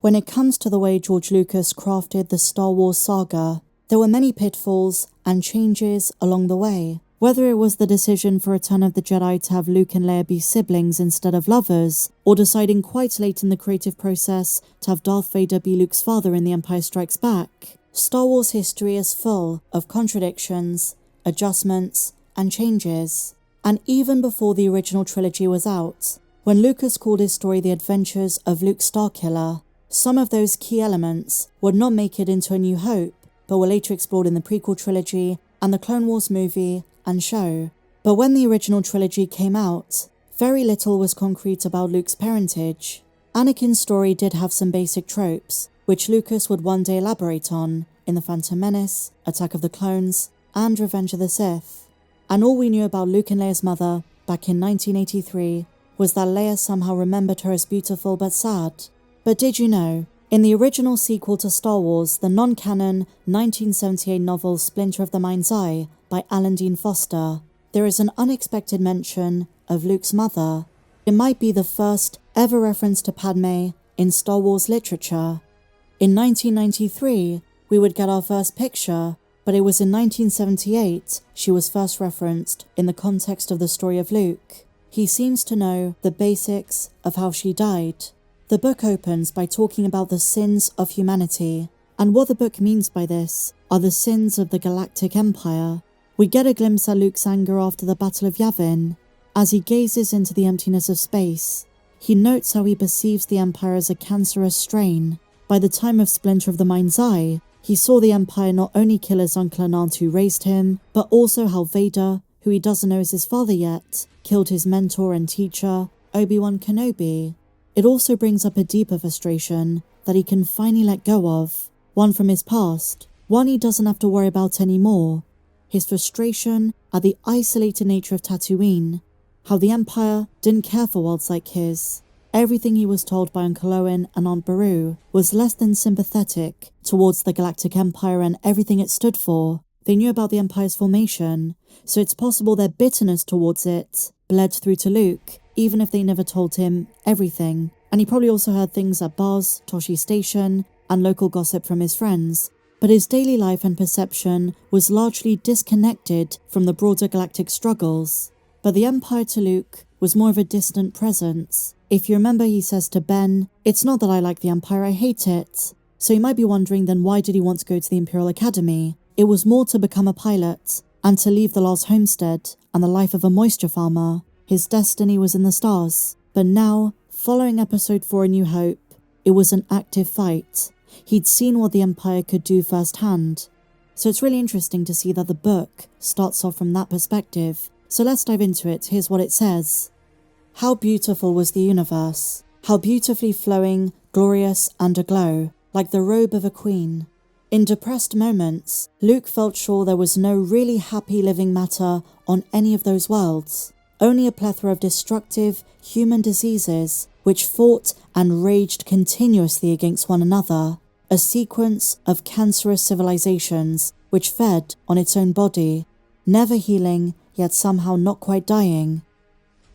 When it comes to the way George Lucas crafted the Star Wars saga, there were many pitfalls and changes along the way. Whether it was the decision for Return of the Jedi to have Luke and Leia be siblings instead of lovers, or deciding quite late in the creative process to have Darth Vader be Luke's father in The Empire Strikes Back, Star Wars history is full of contradictions, adjustments, and changes. And even before the original trilogy was out, when Lucas called his story The Adventures of Luke Starkiller, some of those key elements would not make it into A New Hope, but were later explored in the prequel trilogy and the Clone Wars movie and show. But when the original trilogy came out, very little was concrete about Luke's parentage. Anakin's story did have some basic tropes, which Lucas would one day elaborate on in The Phantom Menace, Attack of the Clones, and Revenge of the Sith. And all we knew about Luke and Leia's mother back in 1983 was that Leia somehow remembered her as beautiful but sad. But did you know, in the original sequel to Star Wars, the non-canon 1978 novel Splinter of the Mind's Eye by Alan Dean Foster, there is an unexpected mention of Luke's mother. It might be the first ever reference to Padme in Star Wars literature. In 1993, we would get our first picture, but it was in 1978 she was first referenced in the context of the story of Luke. He seems to know the basics of how she died. The book opens by talking about the sins of humanity, and what the book means by this are the sins of the Galactic Empire. We get a glimpse at Luke's anger after the Battle of Yavin. As he gazes into the emptiness of space, he notes how he perceives the Empire as a cancerous strain. By the time of Splinter of the Mind's Eye, he saw the Empire not only kill his uncle and aunt who raised him, but also how Vader, who he doesn't know is his father yet, killed his mentor and teacher, Obi-Wan Kenobi. It also brings up a deeper frustration that he can finally let go of, one from his past, one he doesn't have to worry about anymore. His frustration at the isolated nature of Tatooine, how the Empire didn't care for worlds like his. Everything he was told by Uncle Owen and Aunt Beru was less than sympathetic towards the Galactic Empire and everything it stood for. They knew about the Empire's formation, so it's possible their bitterness towards it bled through to Luke, even if they never told him everything. And he probably also heard things at bars, Toshi Station, and local gossip from his friends. But his daily life and perception was largely disconnected from the broader galactic struggles. But the Empire to Luke was more of a distant presence. If you remember, he says to Ben, "It's not that I like the Empire, I hate it." So you might be wondering, then why did he want to go to the Imperial Academy? It was more to become a pilot, and to leave the Lars homestead and the life of a moisture farmer. His destiny was in the stars. But now, following Episode 4 A New Hope, it was an active fight. He'd seen what the Empire could do firsthand. So it's really interesting to see that the book starts off from that perspective. So let's dive into it. Here's what it says. How beautiful was the universe. How beautifully flowing, glorious, and aglow, like the robe of a queen. In depressed moments, Luke felt sure there was no really happy living matter on any of those worlds. Only a plethora of destructive human diseases which fought and raged continuously against one another. A sequence of cancerous civilizations which fed on its own body, never healing, yet somehow not quite dying.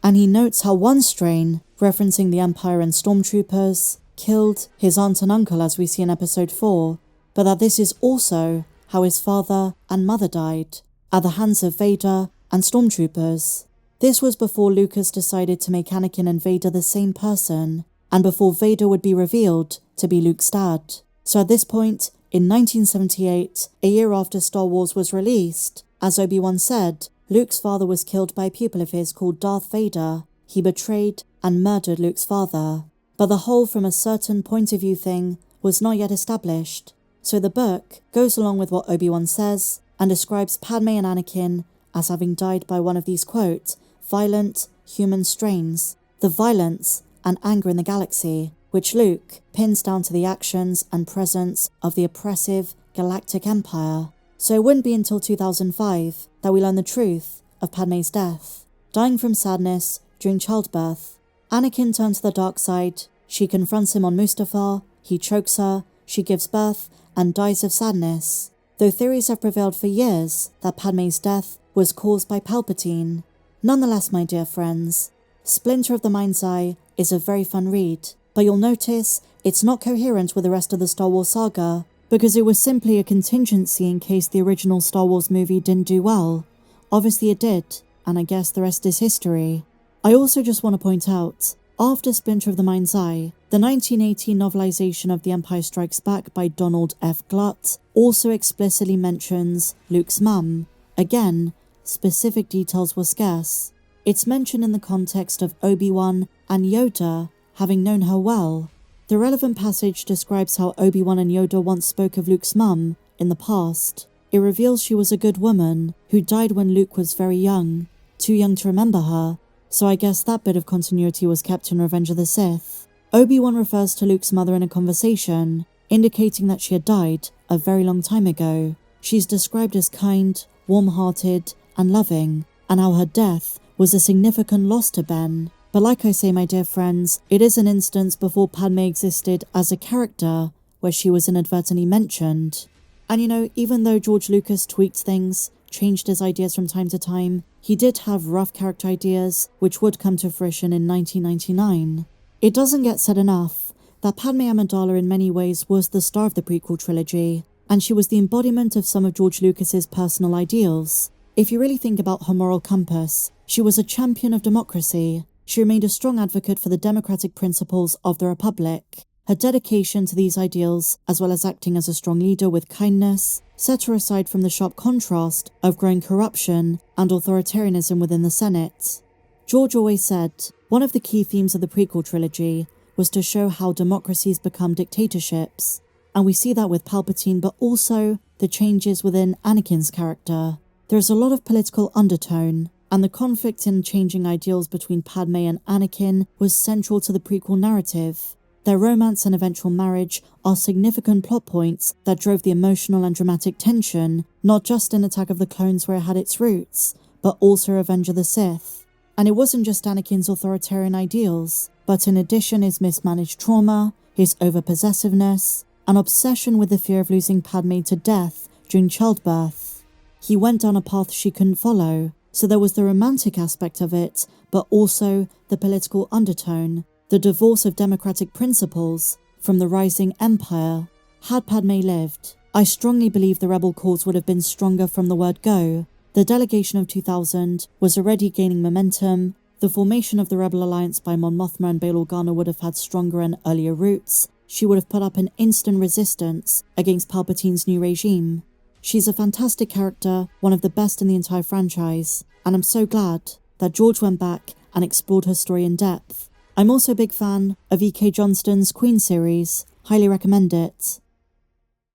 And he notes how one strain, referencing the Empire and stormtroopers, killed his aunt and uncle as we see in Episode 4, but that this is also how his father and mother died, at the hands of Vader and stormtroopers. This was before Lucas decided to make Anakin and Vader the same person, and before Vader would be revealed to be Luke's dad. So at this point, in 1978, a year after Star Wars was released, as Obi-Wan said, Luke's father was killed by a pupil of his called Darth Vader. He betrayed and murdered Luke's father. But the whole from a certain point of view thing was not yet established. So the book goes along with what Obi-Wan says and describes Padme and Anakin as having died by one of these, quote, violent human strains, the violence and anger in the galaxy, which Luke pins down to the actions and presence of the oppressive Galactic Empire. So it wouldn't be until 2005 that we learn the truth of Padme's death, dying from sadness during childbirth. Anakin turns to the dark side, she confronts him on Mustafar, he chokes her, she gives birth and dies of sadness. Though theories have prevailed for years that Padme's death was caused by Palpatine. Nonetheless, my dear friends, Splinter of the Mind's Eye is a very fun read. but you'll notice it's not coherent with the rest of the Star Wars saga, because it was simply a contingency in case the original Star Wars movie didn't do well. Obviously it did, and I guess the rest is history. I also just want to point out, after Splinter of the Mind's Eye, the 1918 novelization of The Empire Strikes Back by Donald F. Glutt also explicitly mentions Luke's mum. Again, specific details were scarce. It's mentioned in the context of Obi-Wan and Yoda having known her well. The relevant passage describes how Obi-Wan and Yoda once spoke of Luke's mum in the past. It reveals she was a good woman who died when Luke was very young, too young to remember her, so I guess that bit of continuity was kept in Revenge of the Sith. Obi-Wan refers to Luke's mother in a conversation, indicating that she had died a very long time ago. She's described as kind, warm-hearted, and loving, and how her death was a significant loss to Ben. But like I say, my dear friends, it is an instance before Padme existed as a character where she was inadvertently mentioned. And you know, even though George Lucas tweaked things, changed his ideas from time to time, he did have rough character ideas which would come to fruition in 1999. It doesn't get said enough that Padme Amidala in many ways was the star of the prequel trilogy, and she was the embodiment of some of George Lucas's personal ideals. If you really think about her moral compass, she was a champion of democracy. She remained a strong advocate for the democratic principles of the Republic. Her dedication to these ideals, as well as acting as a strong leader with kindness, set her aside from the sharp contrast of growing corruption and authoritarianism within the Senate. George always said, one of the key themes of the prequel trilogy was to show how democracies become dictatorships, and we see that with Palpatine, but also the changes within Anakin's character. There's a lot of political undertone, and the conflict in changing ideals between Padme and Anakin was central to the prequel narrative. Their romance and eventual marriage are significant plot points that drove the emotional and dramatic tension, not just in Attack of the Clones where it had its roots, but also Revenge of the Sith. And it wasn't just Anakin's authoritarian ideals, but in addition his mismanaged trauma, his overpossessiveness, an obsession with the fear of losing Padme to death during childbirth. He went down a path she couldn't follow, so there was the romantic aspect of it, but also the political undertone, the divorce of democratic principles from the rising empire. Had Padme lived, I strongly believe the rebel cause would have been stronger from the word go. The delegation of 2000 was already gaining momentum. The formation of the Rebel Alliance by Mon Mothma and Bail Organa would have had stronger and earlier roots. She would have put up an instant resistance against Palpatine's new regime. She's a fantastic character, one of the best in the entire franchise, and I'm so glad that George went back and explored her story in depth. I'm also a big fan of E.K. Johnston's Queen series, highly recommend it.